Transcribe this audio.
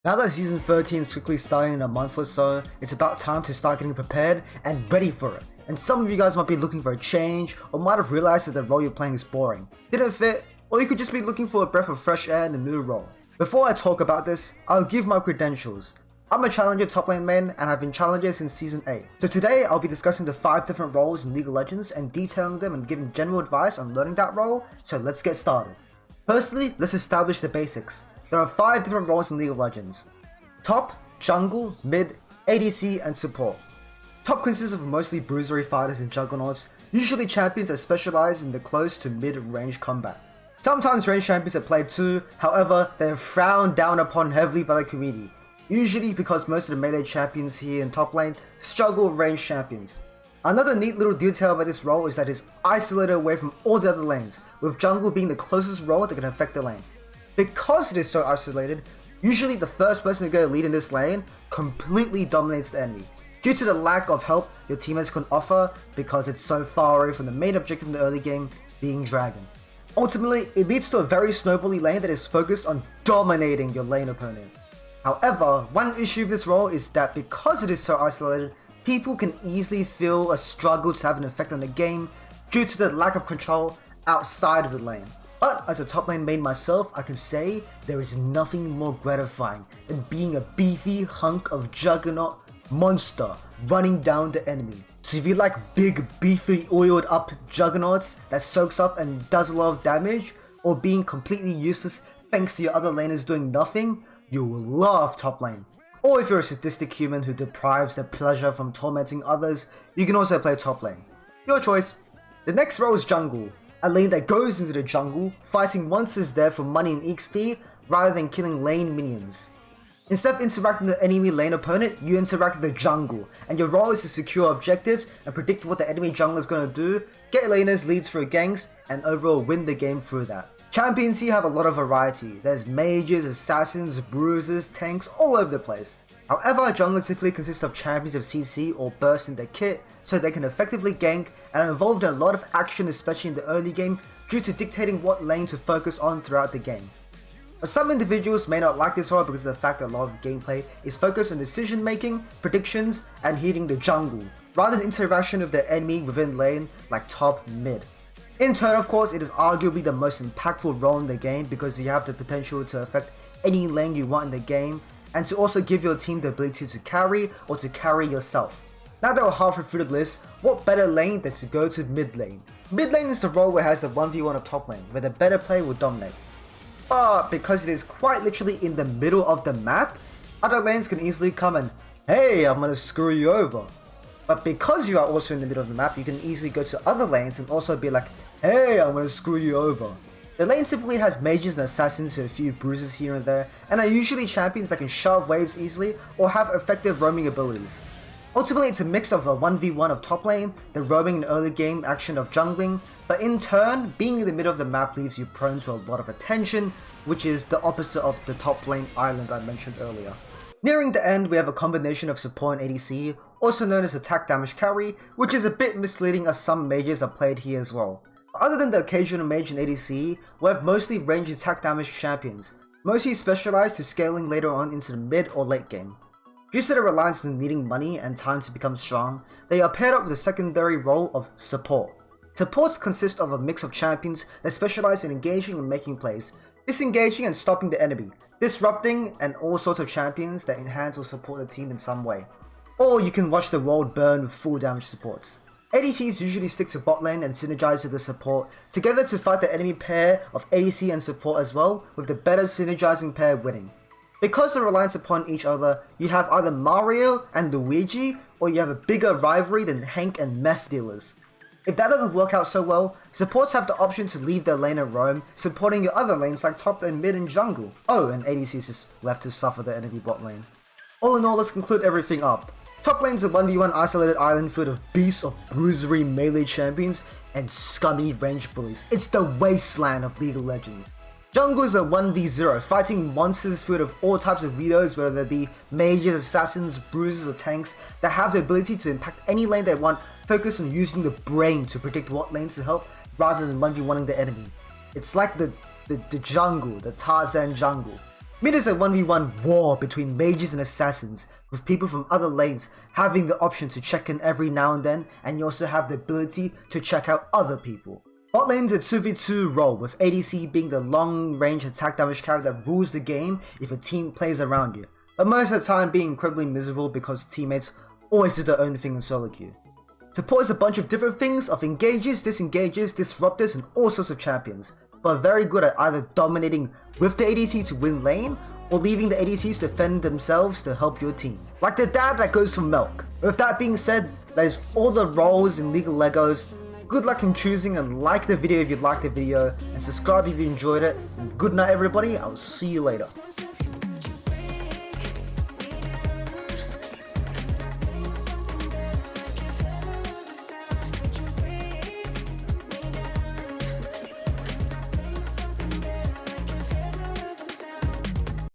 Now that Season 13 is quickly starting in a month or so, it's about time to start getting prepared and ready for it. And some of you guys might be looking for a change, or might have realized that the role you're playing is boring, didn't fit, or you could just be looking for a breath of fresh air in a new role. Before I talk about this, I'll give my credentials. I'm a Challenger top lane main and I've been Challenger since Season 8. So today I'll be discussing the 5 different roles in League of Legends and detailing them and giving general advice on learning that role, so let's get started. Firstly, let's establish the basics. There are 5 different roles in League of Legends. Top, jungle, mid, ADC, and support. Top consists of mostly bruisery fighters and juggernauts, usually champions that specialize in the close to mid-range combat. Sometimes range champions are played too, however, they are frowned down upon heavily by the community, usually because most of the melee champions here in top lane struggle with range champions. Another neat little detail about this role is that it's isolated away from all the other lanes, with jungle being the closest role that can affect the lane. Because it is so isolated, usually the first person to get a lead in this lane completely dominates the enemy, due to the lack of help your teammates can offer because it's so far away from the main objective in the early game, being Dragon. Ultimately, it leads to a very snowbally lane that is focused on dominating your lane opponent. However, one issue with this role is that because it is so isolated, people can easily feel a struggle to have an effect on the game due to the lack of control outside of the lane. But as a top lane main myself, I can say there is nothing more gratifying than being a beefy hunk of juggernaut monster running down the enemy. So if you like big, beefy, oiled up juggernauts that soaks up and does a lot of damage, or being completely useless thanks to your other laners doing nothing, you will love top lane. Or if you're a sadistic human who deprives their pleasure from tormenting others, you can also play top lane. Your choice. The next role is jungle, a lane that goes into the jungle, fighting monsters there for money and XP rather than killing lane minions. Instead of interacting with the enemy lane opponent, you interact with the jungle, and your role is to secure objectives and predict what the enemy jungler is going to do, get laners leads for ganks, and overall win the game through that. Champions here have a lot of variety. There's mages, assassins, bruisers, tanks, all over the place. However, junglers typically consist of champions of CC or burst in their kit, so they can effectively gank and are involved in a lot of action, especially in the early game, due to dictating what lane to focus on throughout the game. But some individuals may not like this role because of the fact that a lot of gameplay is focused on decision making, predictions, and hitting the jungle, rather than interaction with the enemy within lane like top mid. In turn, of course, it is arguably the most impactful role in the game because you have the potential to affect any lane you want in the game, and to also give your team the ability to carry or to carry yourself. Now that we're halfway through the list, what better lane than to go to mid lane? Mid lane is the role where it has the 1v1 of top lane, where the better player will dominate. But because it is quite literally in the middle of the map, other lanes can easily come and, hey, I'm gonna screw you over. But because you are also in the middle of the map, you can easily go to other lanes and also be like, hey, I'm gonna screw you over. The lane typically has mages and assassins with a few bruises here and there, and are usually champions that can shove waves easily or have effective roaming abilities. Ultimately, it's a mix of a 1v1 of top lane, the roaming and early game action of jungling, but in turn, being in the middle of the map leaves you prone to a lot of attention, which is the opposite of the top lane island I mentioned earlier. Nearing the end, we have a combination of support and ADC, also known as attack damage carry, which is a bit misleading as some mages are played here as well. Other than the occasional mage and ADC, we have mostly range attack damage champions, mostly specialized to scaling later on into the mid or late game. Due to their reliance on needing money and time to become strong, they are paired up with the secondary role of support. Supports consist of a mix of champions that specialize in engaging and making plays, disengaging and stopping the enemy, disrupting, and all sorts of champions that enhance or support the team in some way. Or you can watch the world burn with full damage supports. ADCs usually stick to bot lane and synergize with the support, together to fight the enemy pair of ADC and support as well, with the better synergizing pair winning. Because of reliance upon each other, you have either Mario and Luigi, or you have a bigger rivalry than Hank and meth dealers. If that doesn't work out so well, supports have the option to leave their lane and roam, supporting your other lanes like top and mid and jungle. Oh, and ADC is just left to suffer the enemy bot lane. All in all, let's conclude everything up. Top lane's a 1v1 isolated island filled of beasts of bruisery melee champions and scummy range bullies. It's the wasteland of League of Legends. Jungle is a 1v0, fighting monsters filled with all types of vetoes, whether they be mages, assassins, bruisers, or tanks, that have the ability to impact any lane they want, focus on using the brain to predict what lanes to help, rather than 1v1ing the enemy. It's like the jungle, the Tarzan jungle. Mid is a 1v1 war between mages and assassins, with people from other lanes having the option to check in every now and then, and you also have the ability to check out other people. Bot lane is a 2v2 role, with ADC being the long range attack damage character that rules the game if a team plays around you, but most of the time being incredibly miserable because teammates always do their own thing in solo queue. Support is a bunch of different things of engages, disengages, disruptors, and all sorts of champions, but are very good at either dominating with the ADC to win lane, or leaving the ADCs to defend themselves to help your team. Like the dad that goes for milk. With that being said, that is all the roles in League of Legos. Good luck in choosing, and like the video if you liked the video, and subscribe if you enjoyed it. And good night everybody, I'll see you later.